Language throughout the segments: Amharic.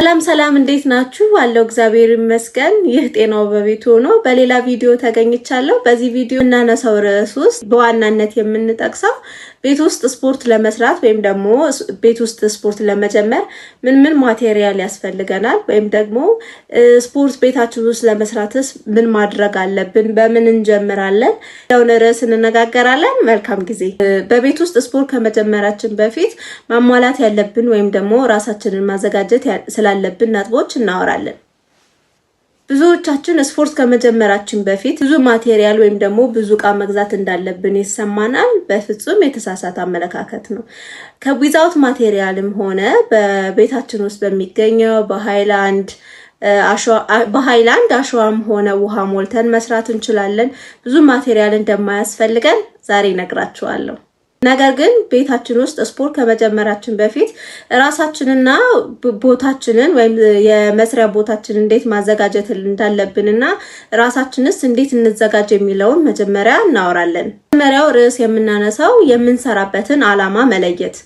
ሰላም እንዴት ናችሁ? አለው እግዚአብሔር ይመስገን። ይህ ጤናው በቤቱ ነው። በሌላ ቪዲዮ ተገኝቻለሁ። በዚህ ቪዲዮ እናነሳው ርዕስ ውስጥ በዋናነት የምንጠቅሰው ቤት ውስጥ ስፖርት ለመስራት ወይም ደግሞ ቤት ውስጥ ስፖርት ለመጀመር ምን ማቴሪያል ያስፈልገናል ወይም ደግሞ ስፖርት ቤታችን ውስጥ ለመስራትስ ምን ማድረግ አለብን፣ በምን እንጀምራለን ያውን ርዕስ እንነጋገራለን። መልካም ጊዜ። በቤት ውስጥ ስፖርት ከመጀመራችን በፊት ማሟላት ያለብን ወይም ደግሞ ራሳችንን ማዘጋጀት ስላለብን ነጥቦች እናወራለን። ብዙዎቻችን ስፖርት ከመጀመራችን በፊት ብዙ ማቴሪያል ወይም ደግሞ ብዙ ዕቃ መግዛት እንዳለብን ይሰማናል። በፍጹም የተሳሳተ አመለካከት ነው። ከዊዛውት ማቴሪያልም ሆነ በቤታችን ውስጥ በሚገኘው በሃይላንድ አሸዋም ሆነ ውሃ ሞልተን መስራት እንችላለን። ብዙ ማቴሪያል እንደማያስፈልገን ዛሬ እነግራችኋለሁ። ነገር ግን ቤታችን ውስጥ ስፖርት ከመጀመራችን በፊት ራሳችንና ቦታችንን ወይም የመስሪያ ቦታችንን እንዴት ማዘጋጀት እንዳለብንና ራሳችንስ እንዴት እንዘጋጅ የሚለውን መጀመሪያ እናወራለን። መጀመሪያው ርዕስ የምናነሳው የምንሰራበትን ዓላማ መለየት።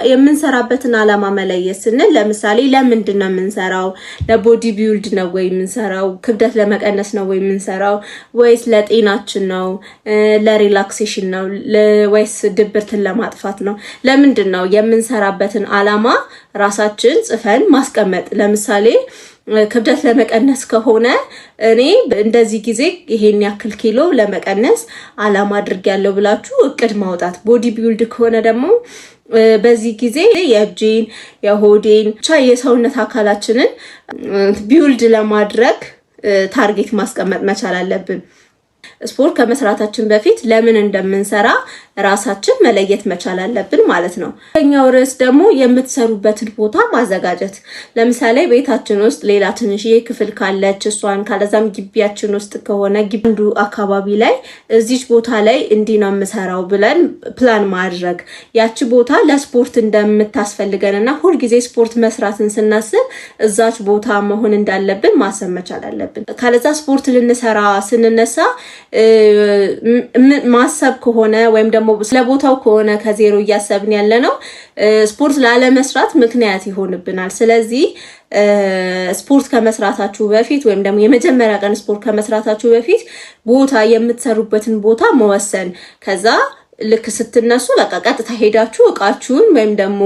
የምንሰራበትን ዓላማ መለየት ስንል ለምሳሌ ለምንድን ነው የምንሰራው? ለቦዲ ቢልድ ነው ወይ የምንሰራው? ክብደት ለመቀነስ ነው ወይ የምንሰራው? ወይስ ለጤናችን ነው? ለሪላክሴሽን ነው? ወይስ ድብርትን ለማጥፋት ነው? ለምንድን ነው የምንሰራበትን ዓላማ ራሳችን ጽፈን ማስቀመጥ። ለምሳሌ ክብደት ለመቀነስ ከሆነ እኔ እንደዚህ ጊዜ ይሄን ያክል ኪሎ ለመቀነስ ዓላማ አድርጌያለሁ ብላችሁ እቅድ ማውጣት። ቦዲ ቢልድ ከሆነ ደግሞ በዚህ ጊዜ የእጄን የሆዴን ብቻ የሰውነት አካላችንን ቢልድ ለማድረግ ታርጌት ማስቀመጥ መቻል አለብን። ስፖርት ከመስራታችን በፊት ለምን እንደምንሰራ ራሳችን መለየት መቻል አለብን ማለት ነው። ኛው ርዕስ ደግሞ የምትሰሩበትን ቦታ ማዘጋጀት። ለምሳሌ ቤታችን ውስጥ ሌላ ትንሽዬ ክፍል ካለች እሷን ካለዛም ግቢያችን ውስጥ ከሆነ ግቢንዱ አካባቢ ላይ እዚች ቦታ ላይ እንዲህ ነው የምሰራው ብለን ፕላን ማድረግ። ያቺ ቦታ ለስፖርት እንደምታስፈልገንና ሁሉ ጊዜ ስፖርት መስራትን ስናስብ እዛች ቦታ መሆን እንዳለብን ማሰብ መቻል አለብን። ካለዛ ስፖርት ልንሰራ ስንነሳ ማሰብ ከሆነ ወይም ደግሞ ስለቦታው ከሆነ ከዜሮ እያሰብን ያለነው ስፖርት ላለመስራት ምክንያት ይሆንብናል። ስለዚህ ስፖርት ከመስራታችሁ በፊት ወይም ደግሞ የመጀመሪያ ቀን ስፖርት ከመስራታችሁ በፊት ቦታ የምትሰሩበትን ቦታ መወሰን። ከዛ ልክ ስትነሱ በቃ ቀጥታ ሄዳችሁ እቃችሁን ወይም ደግሞ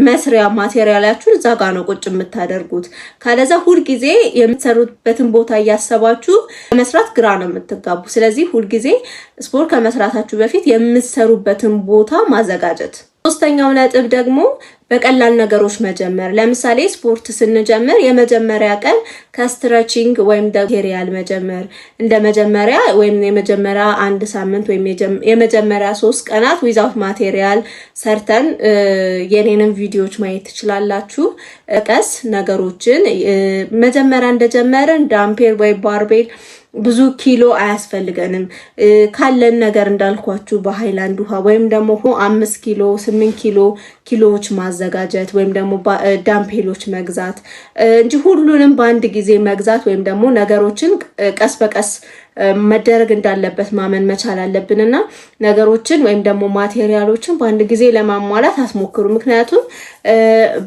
መስሪያ ማቴሪያላችሁን እዛ ጋር ነው ቁጭ የምታደርጉት። ካለዛ ሁሉ ጊዜ የምትሰሩበትን ቦታ እያሰባችሁ መስራት ግራ ነው የምትጋቡ። ስለዚህ ሁሉ ጊዜ ስፖርት ከመስራታችሁ በፊት የምትሰሩበትን ቦታ ማዘጋጀት። ሶስተኛው ነጥብ ደግሞ በቀላል ነገሮች መጀመር። ለምሳሌ ስፖርት ስንጀምር የመጀመሪያ ቀን ከስትሬቺንግ ወይም ማቴሪያል መጀመር። እንደ መጀመሪያ ወይም የመጀመሪያ አንድ ሳምንት ወይም የመጀመሪያ 3 ቀናት ዊዛውት ማቴሪያል ሰርተን የኔንም ቪዲዮዎች ማየት ትችላላችሁ። ቀስ ነገሮችን መጀመሪያ እንደጀመረን ዳምፔል ወይ ባርቤል ብዙ ኪሎ አያስፈልገንም። ካለን ነገር እንዳልኳችሁ በሃይላንድ ውሃ ወይም ደግሞ 5 ኪሎ 8 ኪሎዎች ማዘጋጀት ወይም ደግሞ ዳምፔሎች መግዛት እንጂ ሁሉንም በአንድ ጊዜ መግዛት ወይም ደግሞ ነገሮችን ቀስ በቀስ መደረግ እንዳለበት ማመን መቻል አለብንና ነገሮችን ወይም ደግሞ ማቴሪያሎችን በአንድ ጊዜ ለማሟላት አስሞክሩ። ምክንያቱም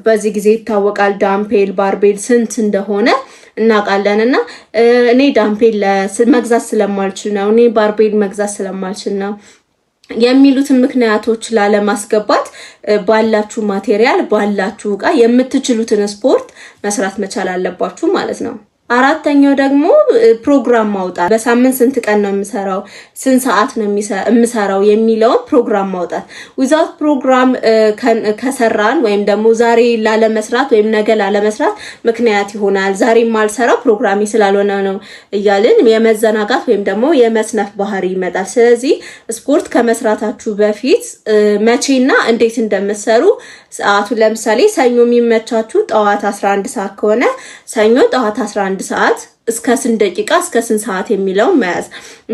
በዚህ ጊዜ ይታወቃል ዳምፔል ባርቤል ስንት እንደሆነ እናውቃለንና እኔ ዳምፔል መግዛት ስለማልችል ነው፣ እኔ ባርቤል መግዛት ስለማልችል ነው የሚሉትን ምክንያቶች ላለማስገባት ባላችሁ ማቴሪያል ባላችሁ ዕቃ የምትችሉትን ስፖርት መስራት መቻል አለባችሁ ማለት ነው። አራተኛው ደግሞ ፕሮግራም ማውጣት። በሳምንት ስንት ቀን ነው የምሰራው፣ ስንት ሰዓት ነው የምሰራው የሚለው ፕሮግራም ማውጣት። ዊዛውት ፕሮግራም ከሰራን ወይም ደግሞ ዛሬ ላለመስራት ወይም ነገ ላለመስራት ምክንያት ይሆናል። ዛሬ ማልሰራው ፕሮግራሚ ስላልሆነ ነው እያልን የመዘናጋት ወይም ደግሞ የመስነፍ ባህሪ ይመጣል። ስለዚህ ስፖርት ከመስራታችሁ በፊት መቼና እንዴት እንደምትሰሩ ሰዓቱ፣ ለምሳሌ ሰኞ የሚመቻችሁ ጠዋት 11 ሰዓት ከሆነ ሰኞ ጠዋት 11 ሰዓት እስከ ስንት ደቂቃ እስከ ስንት ሰዓት የሚለው መያዝ።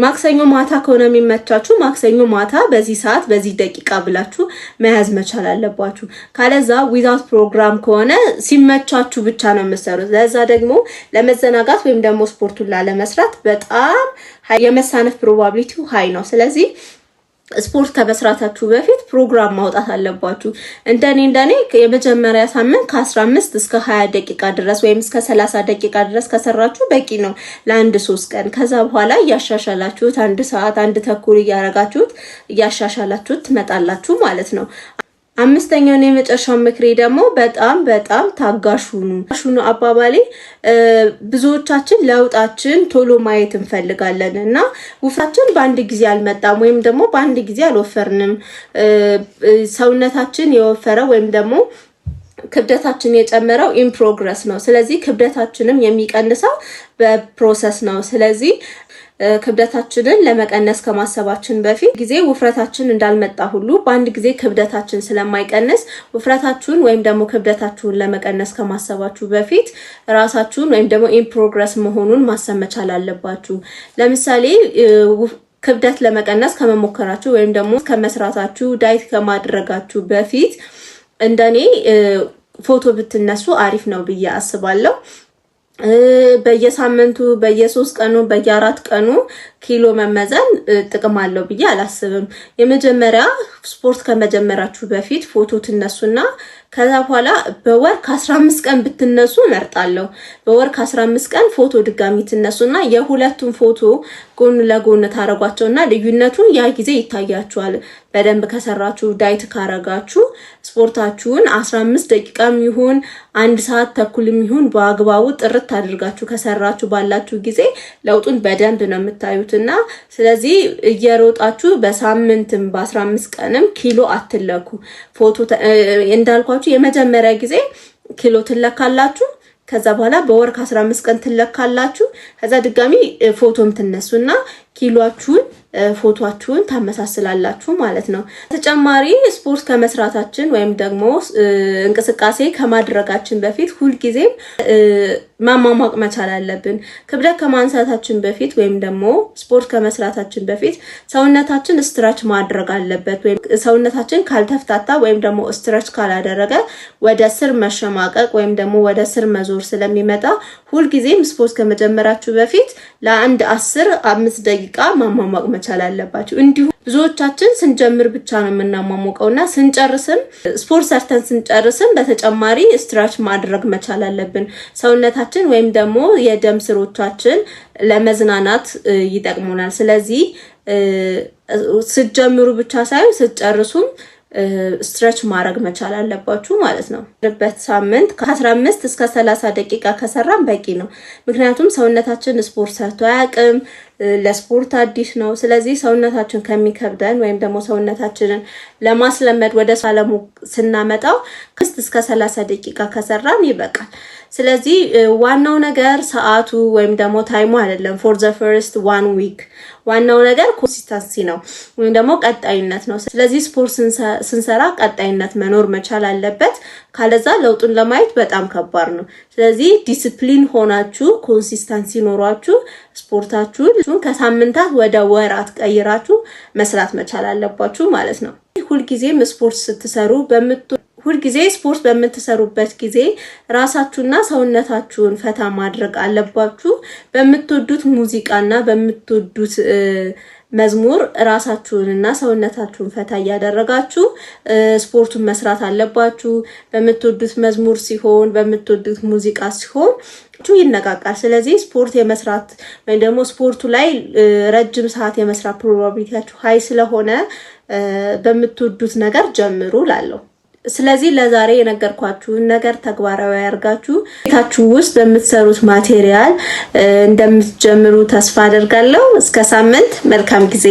ማክሰኞ ማታ ከሆነ የሚመቻችሁ ማክሰኞ ማታ በዚህ ሰዓት በዚህ ደቂቃ ብላችሁ መያዝ መቻል አለባችሁ። ካለዛ ዊዛውት ፕሮግራም ከሆነ ሲመቻችሁ ብቻ ነው የምትሰሩት። ለዛ ደግሞ ለመዘናጋት ወይም ደግሞ ስፖርቱን ላለመስራት በጣም የመሳነፍ ፕሮባቢሊቲው ሃይ ነው። ስለዚህ ስፖርት ከመስራታችሁ በፊት ፕሮግራም ማውጣት አለባችሁ። እንደኔ የመጀመሪያ ሳምንት ከ15 እስከ 20 ደቂቃ ድረስ ወይም እስከ 30 ደቂቃ ድረስ ከሰራችሁ በቂ ነው ለአንድ 3 ቀን። ከዛ በኋላ እያሻሻላችሁት 1 ሰዓት 1 ተኩል እያረጋችሁት እያሻሻላችሁት ትመጣላችሁ ማለት ነው። አምስተኛው ነው የመጨረሻው ምክሬ ደግሞ በጣም ታጋሽ ሁኑ። አባባሌ ብዙዎቻችን ለውጣችን ቶሎ ማየት እንፈልጋለን እና ውፍራችን በአንድ ጊዜ አልመጣም ወይም ደግሞ በአንድ ጊዜ አልወፈርንም። ሰውነታችን የወፈረ ወይም ደግሞ ክብደታችን የጨመረው ኢን ፕሮግረስ ነው። ስለዚህ ክብደታችንም የሚቀንሰው በፕሮሰስ ነው። ስለዚህ ክብደታችንን ለመቀነስ ከማሰባችን በፊት ጊዜ ውፍረታችን እንዳልመጣ ሁሉ በአንድ ጊዜ ክብደታችን ስለማይቀንስ ውፍረታችሁን ወይም ደግሞ ክብደታችሁን ለመቀነስ ከማሰባችሁ በፊት ራሳችሁን ወይም ደግሞ ኢን ፕሮግረስ መሆኑን ማሰብ መቻል አለባችሁ። ለምሳሌ ክብደት ለመቀነስ ከመሞከራችሁ ወይም ደግሞ ከመስራታችሁ ዳይት ከማድረጋችሁ በፊት እንደኔ ፎቶ ብትነሱ አሪፍ ነው ብዬ አስባለሁ። በየሳምንቱ በየ3 ቀኑ በየ4 ቀኑ ኪሎ መመዘን ጥቅም አለው ብዬ አላስብም። የመጀመሪያ ስፖርት ከመጀመራችሁ በፊት ፎቶ ትነሱና ከዛ በኋላ በወር ከ15 ቀን ብትነሱ እመርጣለሁ። በወር ከ15 ቀን ፎቶ ድጋሚ ትነሱና የሁለቱን ፎቶ ጎን ለጎን ታረጓቸውና ልዩነቱን ያ ጊዜ ይታያችኋል። በደንብ ከሰራችሁ ዳይት ካረጋችሁ ስፖርታችሁን 15 ደቂቃም ይሁን 1 ሰዓት ተኩልም ይሁን በአግባቡ ጥርት አድርጋችሁ ከሰራችሁ ባላችሁ ጊዜ ለውጡን በደንብ ነው የምታዩትና ስለዚህ እየሮጣችሁ በሳምንትም በ15 ቀንም ኪሎ አትለኩ። ፎቶ እንዳልኳችሁ የመጀመሪያ ጊዜ ኪሎ ትለካላችሁ። ከዛ በኋላ በወር ከ15 ቀን ትለካላችሁ። ከዛ ድጋሚ ፎቶም ትነሱና ኪሎአችሁን ፎቶአችሁን ታመሳስላላችሁ ማለት ነው። ተጨማሪ ስፖርት ከመስራታችን ወይም ደግሞ እንቅስቃሴ ከማድረጋችን በፊት ሁሉ ጊዜም ማማማቅ መቻል አለብን። ክብደት ከማንሳታችን በፊት ወይም ደግሞ ስፖርት ከመስራታችን በፊት ሰውነታችን ስትራች ማድረግ አለበት። ወይም ሰውነታችን ካልተፍታታ ወይም ደግሞ ስትራች ካላደረገ ወደ ስር መሸማቀቅ ወይም ደግሞ ወደ ስር መዞር ስለሚመጣ ሁሉ ጊዜም ስፖርት ከመጀመራችሁ በፊት ለአንድ 5 ደቂቃ ማማማቅ መቻል አለባችሁ። እንዲሁ ብዙዎቻችን ስንጀምር ብቻ ነው የምናማሙቀውና ስንጨርስም ስፖርት ሰርተን ስንጨርስም በተጨማሪ ስትራች ማድረግ መቻል አለብን። ሰውነታችን ወይም ደግሞ የደም ስሮቻችን ለመዝናናት ይጠቅሙናል። ስለዚህ ስትጀምሩ ብቻ ሳይሆን ስትጨርሱም ስትሬች ማድረግ መቻል አለባችሁ ማለት ነው። በሳምንት ከ15 እስከ 30 ደቂቃ ከሰራን በቂ ነው። ምክንያቱም ሰውነታችን ስፖርት ሰርቶ አያውቅም፣ ለስፖርት አዲስ ነው። ስለዚህ ሰውነታችን ከሚከብደን ወይም ደግሞ ሰውነታችንን ለማስለመድ ወደ ሳለሙ ስናመጣው ከ5 እስከ 30 ደቂቃ ከሰራን ይበቃል። ስለዚህ ዋናው ነገር ሰዓቱ ወይም ደግሞ ታይሙ አይደለም። for the first 1 week ዋናው ነገር ኮንሲስተንሲ ነው ወይም ደግሞ ቀጣይነት ነው። ስለዚህ ስፖርት ስንሰራ ቀጣይነት መኖር መቻል አለበት። ካለዛ ለውጡን ለማየት በጣም ከባድ ነው። ስለዚህ ዲሲፕሊን ሆናችሁ ኮንሲስተንሲ ኖሯችሁ ስፖርታችሁን ከሳምንታት ወደ ወራት ቀይራችሁ መስራት መቻል አለባችሁ ማለት ነው። ሁልጊዜም ስፖርት ስትሰሩ ሁልጊዜ ስፖርት በምትሰሩበት ጊዜ ራሳችሁና ሰውነታችሁን ፈታ ማድረግ አለባችሁ። በምትወዱት ሙዚቃና በምትወዱት መዝሙር ራሳችሁንና ሰውነታችሁን ፈታ ያደረጋችሁ ስፖርቱን መስራት አለባችሁ። በምትወዱት መዝሙር ሲሆን በምትወዱት ሙዚቃ ሲሆን ይነቃቃል። ስለዚህ ስፖርት የመስራት ወይም ደግሞ ስፖርቱ ላይ ረጅም ሰዓት የመስራት ፕሮባቢሊቲያችሁ ሃይ ስለሆነ በምትወዱት ነገር ጀምሩ ላለው። ስለዚህ ለዛሬ የነገርኳችሁን ነገር ተግባራዊ ያርጋችሁ ቤታችሁ ውስጥ በምትሰሩት ማቴሪያል እንደምትጀምሩ ተስፋ አደርጋለሁ። እስከ ሳምንት መልካም ጊዜ